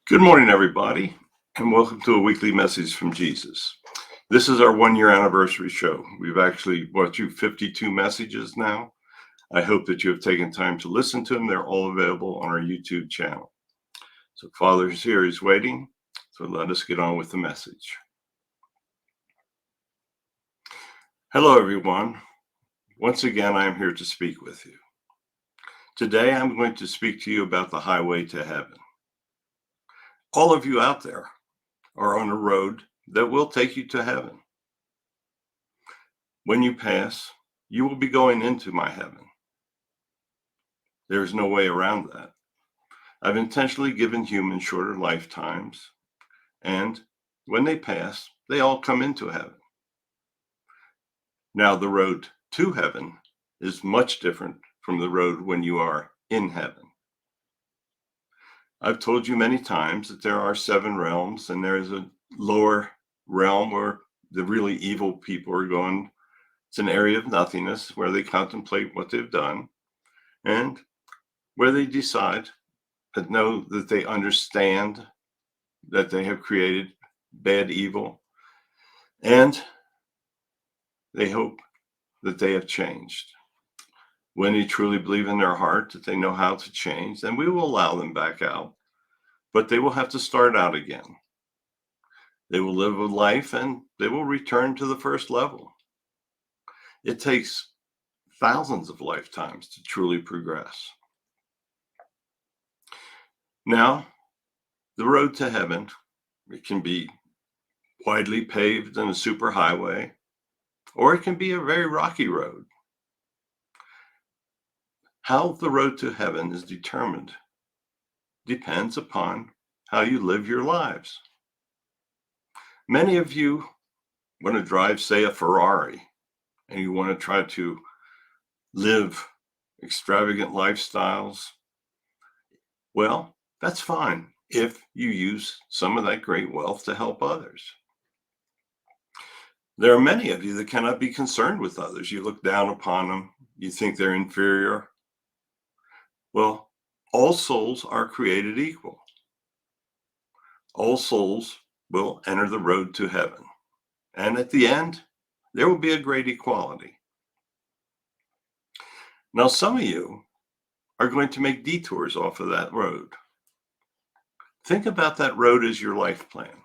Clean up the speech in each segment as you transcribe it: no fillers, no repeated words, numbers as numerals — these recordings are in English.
Good morning, everybody, and welcome to a weekly message from Jesus. This is our 1 year anniversary show. We've actually brought you 52 messages now. I hope that you have taken time to listen to them. They're all available on our YouTube channel. So, Father's here, He's waiting. So, let us get on with the message. Hello, everyone. Once again, I am here to speak with you. Today, I'm going to speak to you about the highway to heaven. All of you out there are on a road that will take you to heaven. When you pass, you will be going into my heaven. There's no way around that. I've intentionally given humans shorter lifetimes, and when they pass, they all come into heaven. Now, the road to heaven is much different from the road when you are in heaven. I've told you many times that there are 7 realms, and there is a lower realm where the really evil people are going. It's an area of nothingness where they contemplate what they've done and where they decide that know that they understand that they have created bad evil, and they hope that they have changed. When they truly believe in their heart that they know how to change, then we will allow them back out, but they will have to start out again. They will live a life and they will return to the first level. It takes thousands of lifetimes to truly progress. Now, the road to heaven, it can be widely paved in a superhighway, or it can be a very rocky road. How the road to heaven is determined depends upon how you live your lives. Many of you want to drive, say, a Ferrari, and you want to try to live extravagant lifestyles. Well, that's fine if you use some of that great wealth to help others. There are many of you that cannot be concerned with others. You look down upon them. You think they're inferior. Well, all souls are created equal. All souls will enter the road to heaven. And at the end, there will be a great equality. Now, some of you are going to make detours off of that road. Think about that road as your life plan.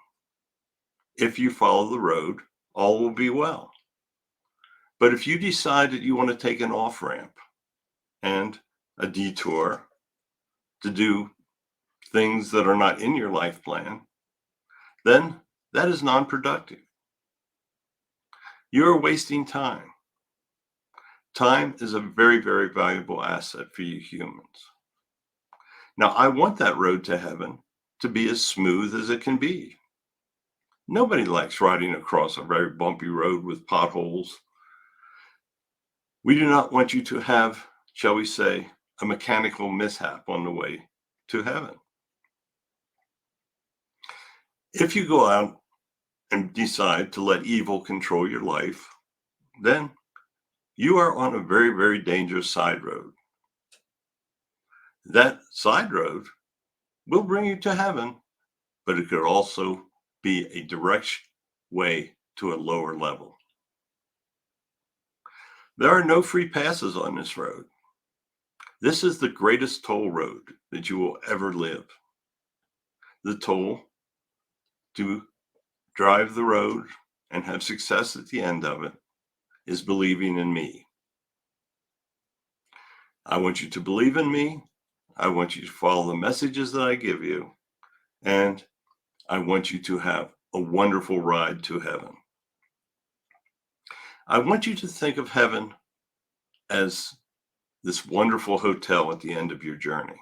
If you follow the road, all will be well. But if you decide that you want to take an off-ramp and a detour to do things that are not in your life plan, then that is non-productive. You're wasting time. Time is a very, very valuable asset for you humans. Now, I want that road to heaven to be as smooth as it can be. Nobody likes riding across a very bumpy road with potholes. We do not want you to have, shall we say, a mechanical mishap on the way to heaven. If you go out and decide to let evil control your life, then you are on a very, very dangerous side road. That side road will bring you to heaven, but it could also be a direct way to a lower level. There are no free passes on this road. This is the greatest toll road that you will ever live. The toll to drive the road and have success at the end of it is believing in me. I want you to believe in me. I want you to follow the messages that I give you. And I want you to have a wonderful ride to heaven. I want you to think of heaven as this wonderful hotel at the end of your journey.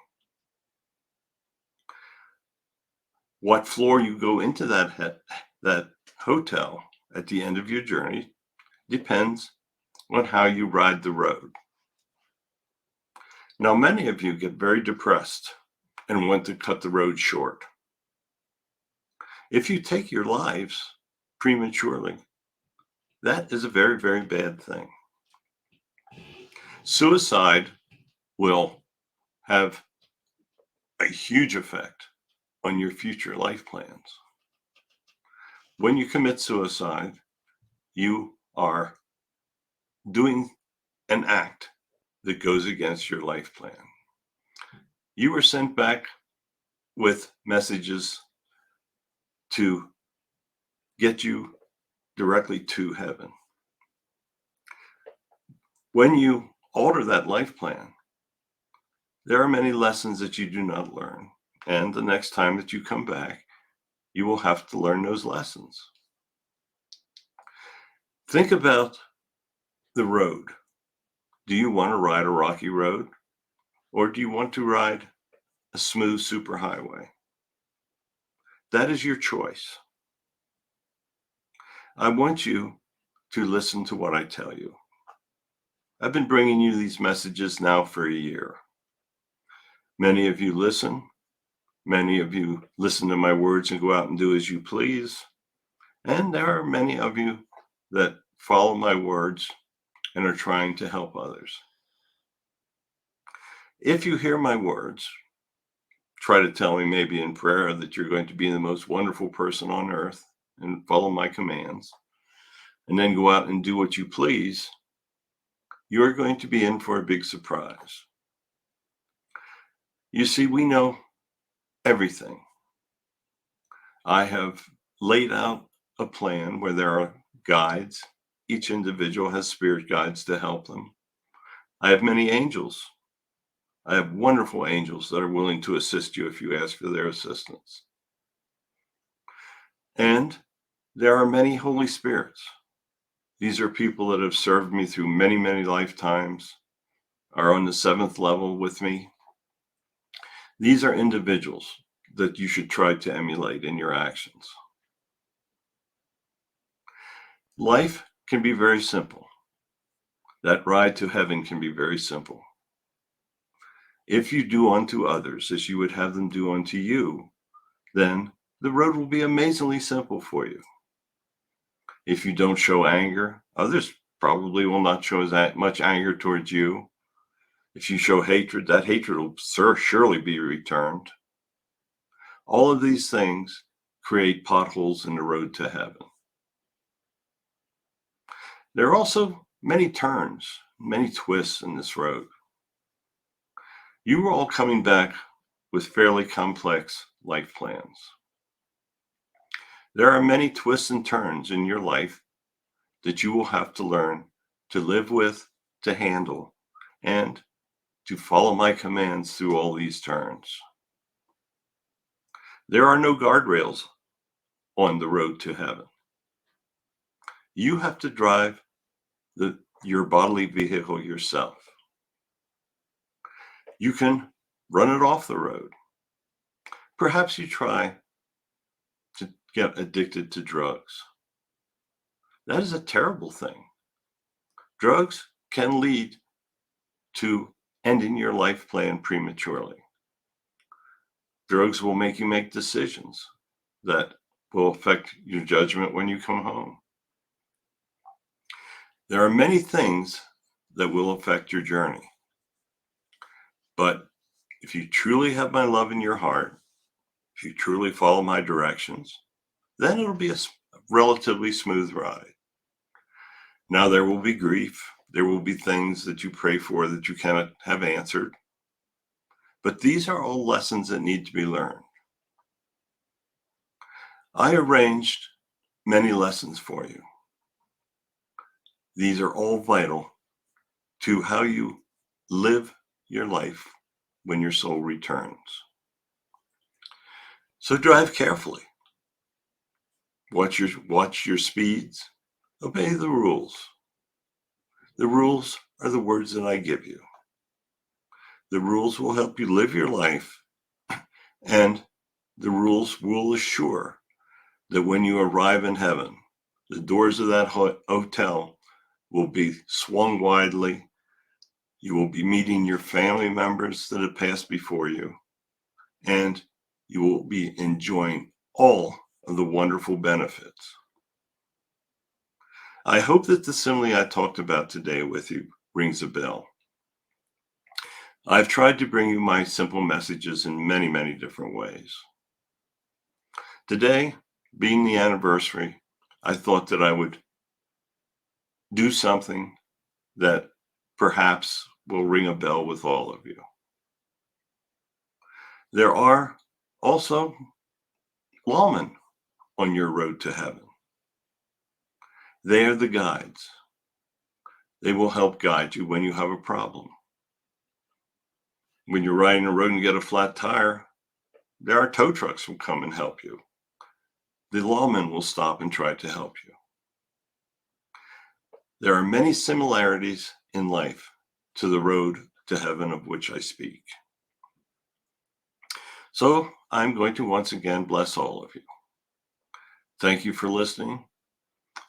What floor you go into that hotel at the end of your journey depends on how you ride the road. Now, many of you get very depressed and want to cut the road short. If you take your lives prematurely, that is a very, very bad thing. Suicide will have a huge effect on your future life plans. When you commit suicide, you are doing an act that goes against your life plan. You were sent back with messages to get you directly to heaven. When you alter that life plan, there are many lessons that you do not learn. And the next time that you come back, you will have to learn those lessons. Think about the road. Do you want to ride a rocky road? Or do you want to ride a smooth superhighway? That is your choice. I want you to listen to what I tell you. I've been bringing you these messages now for a year. Many of you listen. Many of you listen to my words and go out and do as you please. And there are many of you that follow my words and are trying to help others. If you hear my words, try to tell me maybe in prayer that you're going to be the most wonderful person on earth and follow my commands, and then go out and do what you please, you are going to be in for a big surprise. You see, we know everything. I have laid out a plan where there are guides. Each individual has spirit guides to help them. I have many angels. I have wonderful angels that are willing to assist you if you ask for their assistance. And there are many Holy Spirits. These are people that have served me through many, many lifetimes, are on the 7th level with me. These are individuals that you should try to emulate in your actions. Life can be very simple. That ride to heaven can be very simple. If you do unto others as you would have them do unto you, then the road will be amazingly simple for you. If you don't show anger, others probably will not show as much anger towards you. If you show hatred, that hatred will surely be returned. All of these things create potholes in the road to heaven. There are also many turns, many twists in this road. You are all coming back with fairly complex life plans. There are many twists and turns in your life that you will have to learn to live with, to handle, and to follow my commands through all these turns. There are no guardrails on the road to heaven. You have to drive your bodily vehicle yourself. You can run it off the road. Perhaps you try to get addicted to drugs. That is a terrible thing. Drugs can lead to ending your life plan prematurely. Drugs will make you make decisions that will affect your judgment when you come home. There are many things that will affect your journey. But if you truly have my love in your heart, if you truly follow my directions, then it'll be a relatively smooth ride. Now, there will be grief. There will be things that you pray for that you cannot have answered. But these are all lessons that need to be learned. I arranged many lessons for you. These are all vital to how you live your life when your soul returns. So drive carefully. Watch your speeds. Obey the rules. The rules are the words that I give you. The rules will help you live your life, and the rules will assure that when you arrive in heaven, the doors of that hotel will be swung widely. You will be meeting your family members that have passed before you, and you will be enjoying all of the wonderful benefits. I hope that the simile I talked about today with you rings a bell. I've tried to bring you my simple messages in many, many different ways. Today, being the anniversary, I thought that I would do something that perhaps will ring a bell with all of you. There are also lawmen on your road to heaven. They are the guides. They will help guide you when you have a problem. When you're riding the road and you get a flat tire, there are tow trucks will come and help you. The lawmen will stop and try to help you. There are many similarities in life to the road to heaven of which I speak. So I'm going to once again bless all of you. Thank you for listening.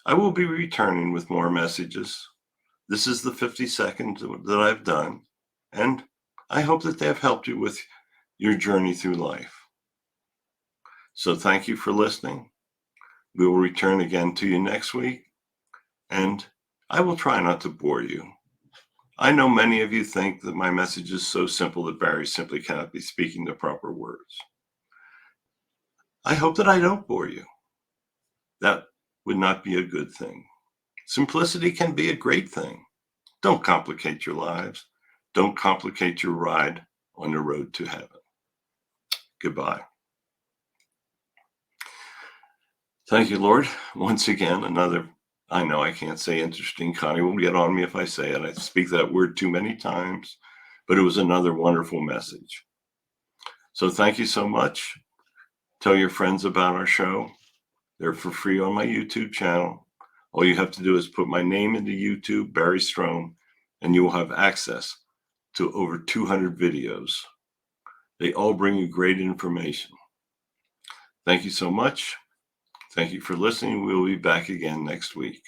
I will be returning with more messages. This is the 52nd that I've done, and I hope that they have helped you with your journey through life. So thank you for listening. We will return again to you next week, and I will try not to bore you. I know many of you think that my message is so simple that Barry simply cannot be speaking the proper words. I hope that I don't bore you. That would not be a good thing. Simplicity can be a great thing. Don't complicate your lives. Don't complicate your ride on the road to heaven. Goodbye. Thank you, Lord. Once again, I know I can't say interesting. Connie will get on me if I say it. I speak that word too many times, but it was another wonderful message. So thank you so much. Tell your friends about our show. They're for free on my YouTube channel. All you have to do is put my name into YouTube, Barry Strohm, and you will have access to over 200 videos. They all bring you great information. Thank you so much. Thank you for listening. We'll be back again next week.